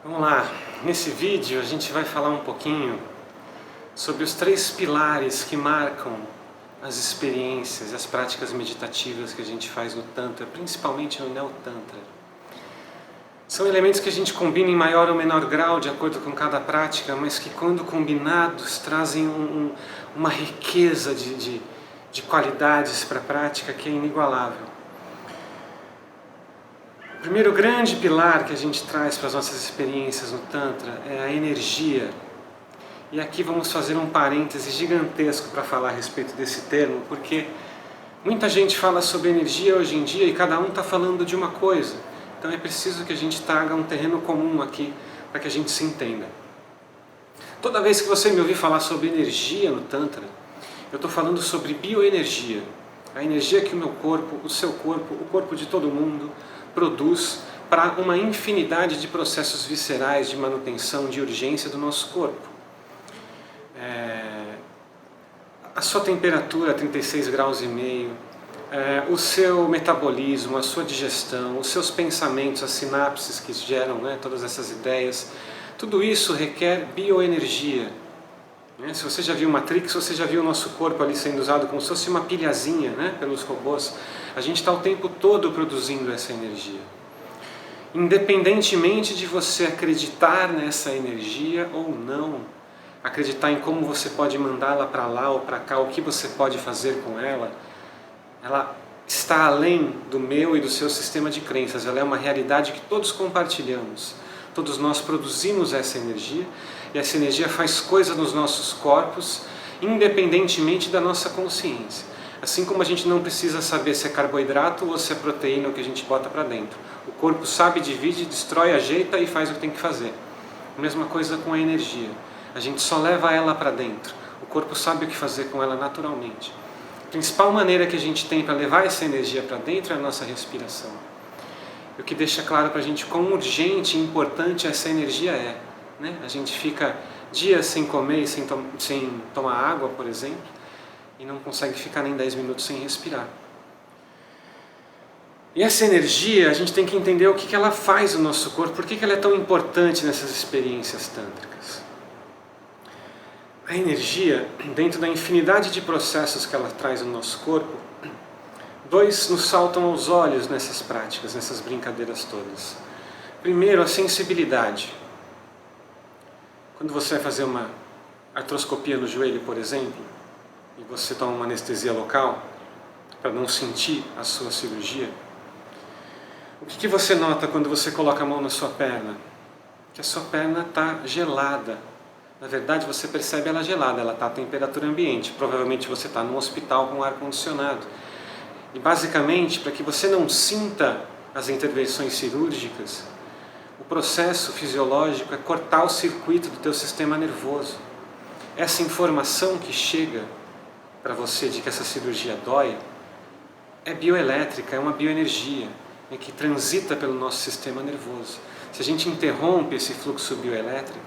Vamos lá, nesse vídeo a gente vai falar um pouquinho sobre os 3 pilares que marcam as experiências e as práticas meditativas que a gente faz no Tantra, principalmente no Neo Tantra. São elementos que a gente combina em maior ou menor grau de acordo com cada prática, mas que quando combinados trazem uma riqueza de qualidades para a prática que é inigualável. O primeiro grande pilar que a gente traz para as nossas experiências no Tantra é a energia. E aqui vamos fazer um parêntese gigantesco para falar a respeito desse termo, porque muita gente fala sobre energia hoje em dia e cada um está falando de uma coisa. Então é preciso que a gente traga um terreno comum aqui para que a gente se entenda. Toda vez que você me ouvir falar sobre energia no Tantra, eu estou falando sobre bioenergia. A energia que o meu corpo, o seu corpo, o corpo de todo mundo produz para uma infinidade de processos viscerais de manutenção, de urgência do nosso corpo. A sua temperatura, 36 graus e meio, o seu metabolismo, a sua digestão, os seus pensamentos, as sinapses que geram todas essas ideias, tudo isso requer bioenergia. Se você já viu Matrix, você já viu o nosso corpo ali sendo usado como se fosse uma pilhazinha pelos robôs. A gente está o tempo todo produzindo essa energia. Independentemente de você acreditar nessa energia ou não, acreditar em como você pode mandá-la para lá ou para cá, o que você pode fazer com ela, ela está além do meu e do seu sistema de crenças. Ela é uma realidade que todos compartilhamos. Todos nós produzimos essa energia e essa energia faz coisa nos nossos corpos, independentemente da nossa consciência. Assim como a gente não precisa saber se é carboidrato ou se é proteína o que a gente bota para dentro. O corpo sabe, divide, destrói, ajeita e faz o que tem que fazer. A mesma coisa com a energia. A gente só leva ela para dentro. O corpo sabe o que fazer com ela naturalmente. A principal maneira que a gente tem para levar essa energia para dentro é a nossa respiração. O que deixa claro para a gente quão urgente e importante essa energia é. A gente fica dias sem comer e sem tomar água, por exemplo, e não consegue ficar nem 10 minutos sem respirar. E essa energia, a gente tem que entender o que ela faz no nosso corpo, por que ela é tão importante nessas experiências tântricas. A energia, dentro da infinidade de processos que ela traz no nosso corpo, 2 nos saltam aos olhos nessas práticas, nessas brincadeiras todas. Primeiro, a sensibilidade. Quando você vai fazer uma artroscopia no joelho, por exemplo, e você toma uma anestesia local, para não sentir a sua cirurgia, o que você nota quando você coloca a mão na sua perna? Que a sua perna está gelada. Na verdade, você percebe ela gelada, ela está à temperatura ambiente. Provavelmente você está num hospital com ar-condicionado. E basicamente, para que você não sinta as intervenções cirúrgicas, o processo fisiológico é cortar o circuito do teu sistema nervoso. Essa informação que chega para você de que essa cirurgia dói é bioelétrica, é uma bioenergia que transita pelo nosso sistema nervoso. Se a gente interrompe esse fluxo bioelétrico,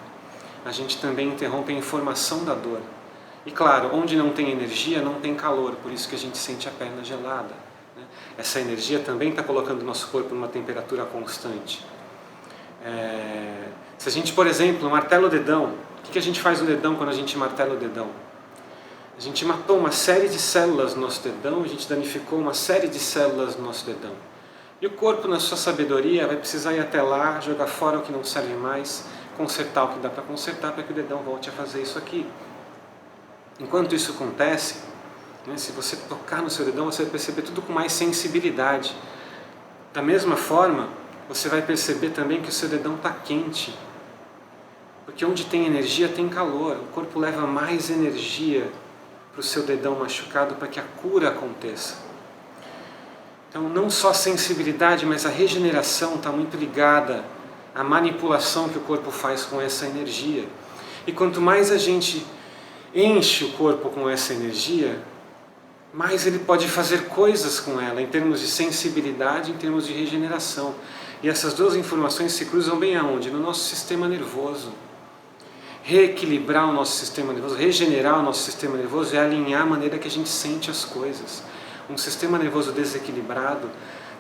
a gente também interrompe a informação da dor. E claro, onde não tem energia, não tem calor, por isso que a gente sente a perna gelada. Essa energia também está colocando o nosso corpo numa temperatura constante. Se a gente, por exemplo, martela o dedão, o que a gente faz no dedão quando a gente martela o dedão? A gente matou uma série de células no nosso dedão, a gente danificou uma série de células no nosso dedão. E o corpo, na sua sabedoria, vai precisar ir até lá, jogar fora o que não serve mais, consertar o que dá para consertar para que o dedão volte a fazer isso aqui. Enquanto isso acontece, se você tocar no seu dedão, você vai perceber tudo com mais sensibilidade. Da mesma forma, você vai perceber também que o seu dedão está quente. Porque onde tem energia tem calor. O corpo leva mais energia para o seu dedão machucado para que a cura aconteça. Então não só a sensibilidade, mas a regeneração está muito ligada à manipulação que o corpo faz com essa energia. E quanto mais a gente enche o corpo com essa energia, mais ele pode fazer coisas com ela, em termos de sensibilidade, em termos de regeneração. E essas 2 informações se cruzam bem aonde? No nosso sistema nervoso. Reequilibrar o nosso sistema nervoso, regenerar o nosso sistema nervoso é alinhar a maneira que a gente sente as coisas. Um sistema nervoso desequilibrado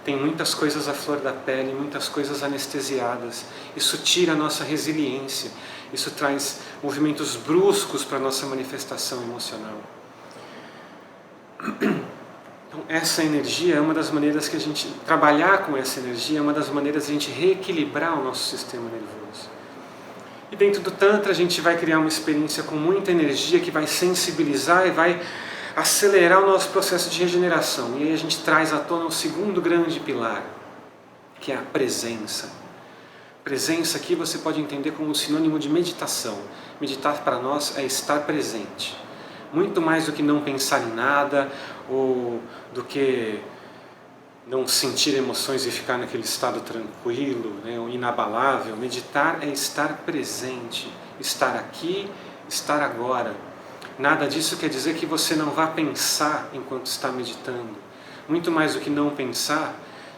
tem muitas coisas à flor da pele, muitas coisas anestesiadas. Isso tira a nossa resiliência, isso traz movimentos bruscos para a nossa manifestação emocional. Então, essa energia é uma das maneiras que a gente... Trabalhar com essa energia é uma das maneiras de a gente reequilibrar o nosso sistema nervoso. E dentro do Tantra a gente vai criar uma experiência com muita energia que vai sensibilizar e vai acelerar o nosso processo de regeneração. E aí a gente traz à tona o segundo grande pilar, que é a presença. Presença aqui você pode entender como um sinônimo de meditação. Meditar para nós é estar presente. Muito mais do que não pensar em nada, ou do que não sentir emoções e ficar naquele estado tranquilo, né, ou inabalável. Meditar é estar presente, estar aqui, estar agora. Nada disso quer dizer que você não vá pensar enquanto está meditando. Muito mais do que não pensar,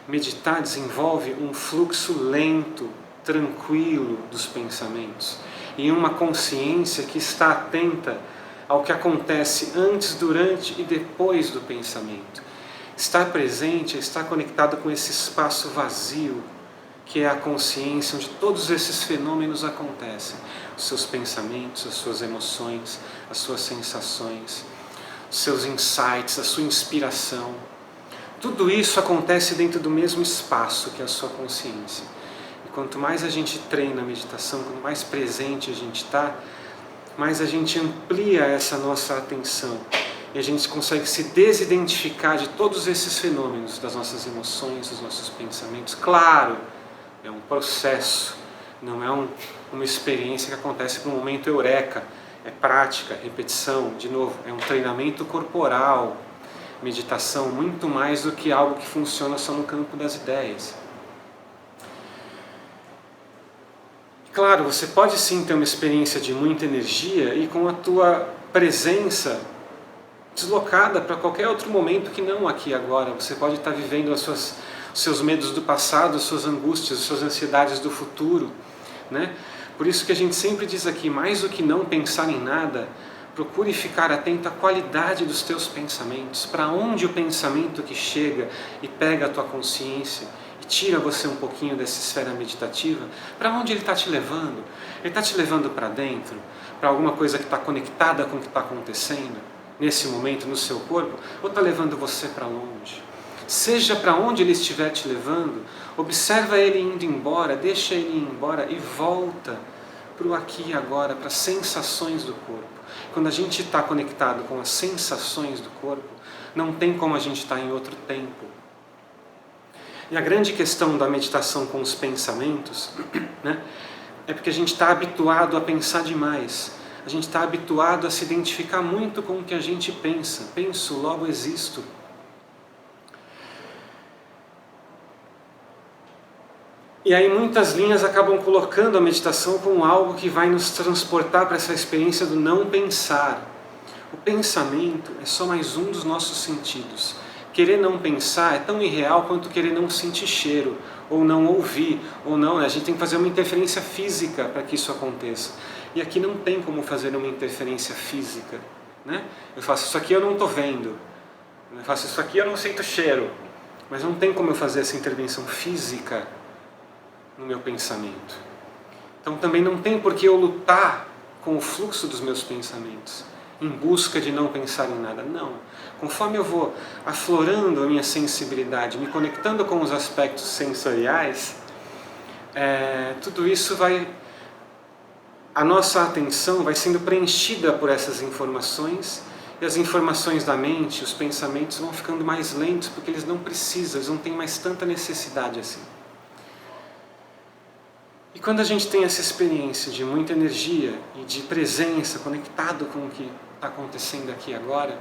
meditar desenvolve um fluxo lento, tranquilo dos pensamentos e uma consciência que está atenta ao que acontece antes, durante e depois do pensamento. Estar presente é estar conectado com esse espaço vazio, que é a consciência onde todos esses fenômenos acontecem. Os seus pensamentos, as suas emoções, as suas sensações, os seus insights, a sua inspiração. Tudo isso acontece dentro do mesmo espaço que é a sua consciência. E quanto mais a gente treina a meditação, quanto mais presente a gente está, mais a gente amplia essa nossa atenção. E a gente consegue se desidentificar de todos esses fenômenos, das nossas emoções, dos nossos pensamentos. Claro, é um processo, não é uma experiência que acontece por um momento eureka. É prática, repetição, de novo, é um treinamento corporal. Meditação muito mais do que algo que funciona só no campo das ideias. Claro, você pode sim ter uma experiência de muita energia e com a tua presença deslocada para qualquer outro momento que não aqui e agora. Você pode estar vivendo os seus medos do passado, as suas angústias, as suas ansiedades do futuro, né? Por isso que a gente sempre diz aqui, mais do que não pensar em nada, procure ficar atento à qualidade dos teus pensamentos, para onde o pensamento que chega e pega a tua consciência e tira você um pouquinho dessa esfera meditativa, para onde ele está te levando? Ele está te levando para dentro, para alguma coisa que está conectada com o que está acontecendo nesse momento no seu corpo, ou está levando você para longe? Seja para onde ele estiver te levando, observa ele indo embora, deixa ele ir embora e volta para o aqui e agora, para as sensações do corpo. Quando a gente está conectado com as sensações do corpo, não tem como a gente estar em outro tempo. E a grande questão da meditação com os pensamentos, né, é porque a gente está habituado a pensar demais. A gente está habituado a se identificar muito com o que a gente pensa. Penso, logo existo. E aí muitas linhas acabam colocando a meditação como algo que vai nos transportar para essa experiência do não pensar. O pensamento é só mais um dos nossos sentidos. Querer não pensar é tão irreal quanto querer não sentir cheiro, ou não ouvir, ou não, né? A gente tem que fazer uma interferência física para que isso aconteça. E aqui não tem como fazer uma interferência física, né? Eu faço isso aqui, eu não estou vendo. Eu faço isso aqui, eu não sinto cheiro. Mas não tem como eu fazer essa intervenção física no meu pensamento. Então também não tem por que eu lutar com o fluxo dos meus pensamentos, em busca de não pensar em nada. Não. Conforme eu vou aflorando a minha sensibilidade, me conectando com os aspectos sensoriais, tudo isso vai... A nossa atenção vai sendo preenchida por essas informações, e as informações da mente, os pensamentos vão ficando mais lentos, porque eles não precisam, eles não têm mais tanta necessidade assim. E quando a gente tem essa experiência de muita energia e de presença, conectado com o que está acontecendo aqui agora,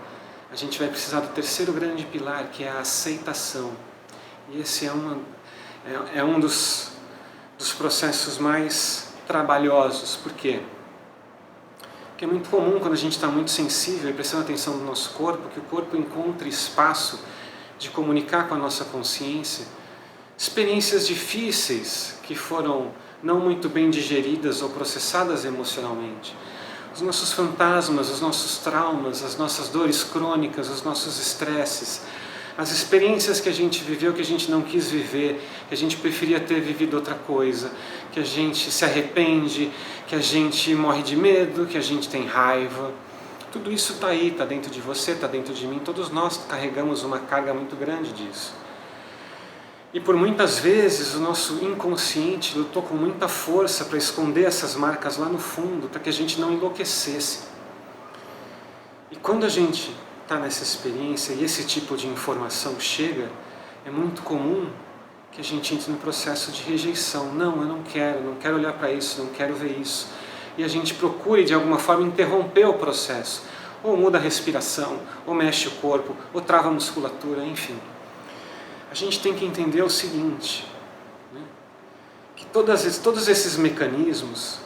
a gente vai precisar do terceiro grande pilar, que é a aceitação. E esse é um dos processos mais trabalhosos. Por quê? Porque é muito comum quando a gente está muito sensível e prestando atenção no nosso corpo, que o corpo encontre espaço de comunicar com a nossa consciência experiências difíceis que foram não muito bem digeridas ou processadas emocionalmente. Os nossos fantasmas, os nossos traumas, as nossas dores crônicas, os nossos estresses, as experiências que a gente viveu, que a gente não quis viver, que a gente preferia ter vivido outra coisa, que a gente se arrepende, que a gente morre de medo, que a gente tem raiva. Tudo isso está aí, está dentro de você, está dentro de mim, todos nós carregamos uma carga muito grande disso. E por muitas vezes o nosso inconsciente lutou com muita força para esconder essas marcas lá no fundo, para que a gente não enlouquecesse. E quando a gente está nessa experiência e esse tipo de informação chega, é muito comum que a gente entre no processo de rejeição. Não, eu não quero olhar para isso, não quero ver isso. E a gente procure de alguma forma interromper o processo. Ou muda a respiração, ou mexe o corpo, ou trava a musculatura, enfim. A gente tem que entender o seguinte, né? Que todos esses mecanismos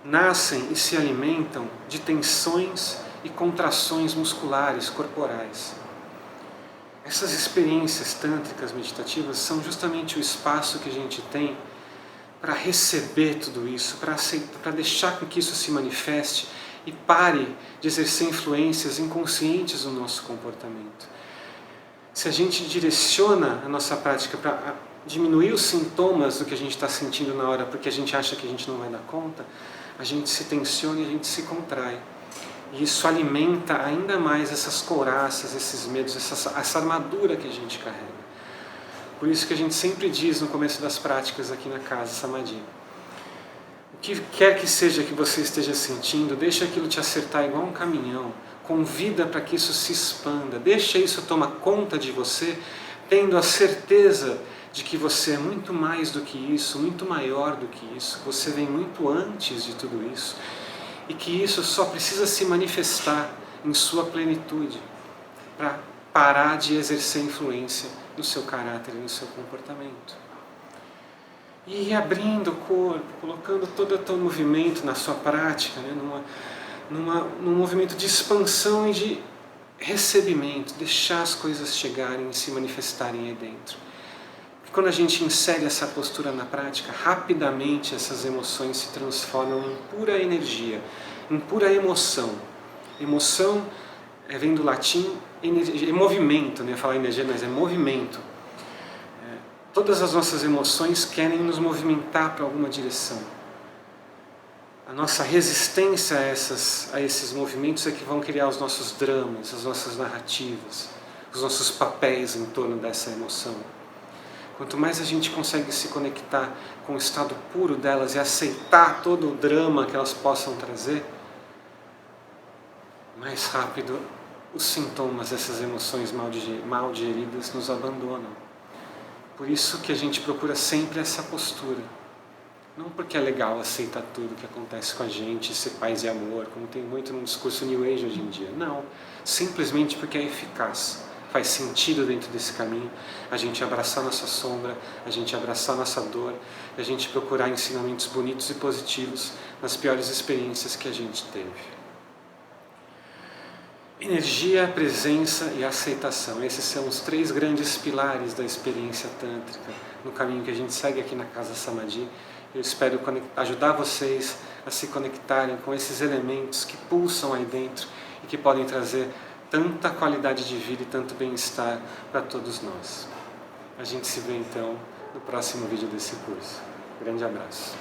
nascem e se alimentam de tensões e contrações musculares, corporais. Essas experiências tântricas meditativas são justamente o espaço que a gente tem para receber tudo isso, para deixar com que isso se manifeste e pare de exercer influências inconscientes no nosso comportamento. Se a gente direciona a nossa prática para diminuir os sintomas do que a gente está sentindo na hora, porque a gente acha que a gente não vai dar conta, a gente se tensiona e a gente se contrai. E isso alimenta ainda mais essas couraças, esses medos, essa armadura que a gente carrega. Por isso que a gente sempre diz no começo das práticas aqui na casa Samadhi: o que quer que seja que você esteja sentindo, deixa aquilo te acertar igual um caminhão. Convida para que isso se expanda, deixa isso tomar conta de você, tendo a certeza de que você é muito mais do que isso, muito maior do que isso, você vem muito antes de tudo isso, e que isso só precisa se manifestar em sua plenitude, para parar de exercer influência no seu caráter e no seu comportamento. E abrindo o corpo, colocando todo o teu movimento na sua prática, né, num movimento de expansão e de recebimento, deixar as coisas chegarem e se manifestarem aí dentro. Porque quando a gente insere essa postura na prática, rapidamente essas emoções se transformam em pura energia, em pura emoção. Emoção vem do latim, é movimento, não ia falar energia, mas é movimento. Todas as nossas emoções querem nos movimentar para alguma direção. A nossa resistência a esses movimentos é que vão criar os nossos dramas, as nossas narrativas, os nossos papéis em torno dessa emoção. Quanto mais a gente consegue se conectar com o estado puro delas e aceitar todo o drama que elas possam trazer, mais rápido os sintomas dessas emoções mal digeridas nos abandonam. Por isso que a gente procura sempre essa postura. Não porque é legal aceitar tudo que acontece com a gente, ser paz e amor, como tem muito no discurso New Age hoje em dia. Não, simplesmente porque é eficaz. Faz sentido dentro desse caminho a gente abraçar nossa sombra, a gente abraçar nossa dor, a gente procurar ensinamentos bonitos e positivos nas piores experiências que a gente teve. Energia, presença e aceitação. Esses são os 3 grandes pilares da experiência tântrica no caminho que a gente segue aqui na Casa Samadhi. Eu espero ajudar vocês a se conectarem com esses elementos que pulsam aí dentro e que podem trazer tanta qualidade de vida e tanto bem-estar para todos nós. A gente se vê então no próximo vídeo desse curso. Grande abraço.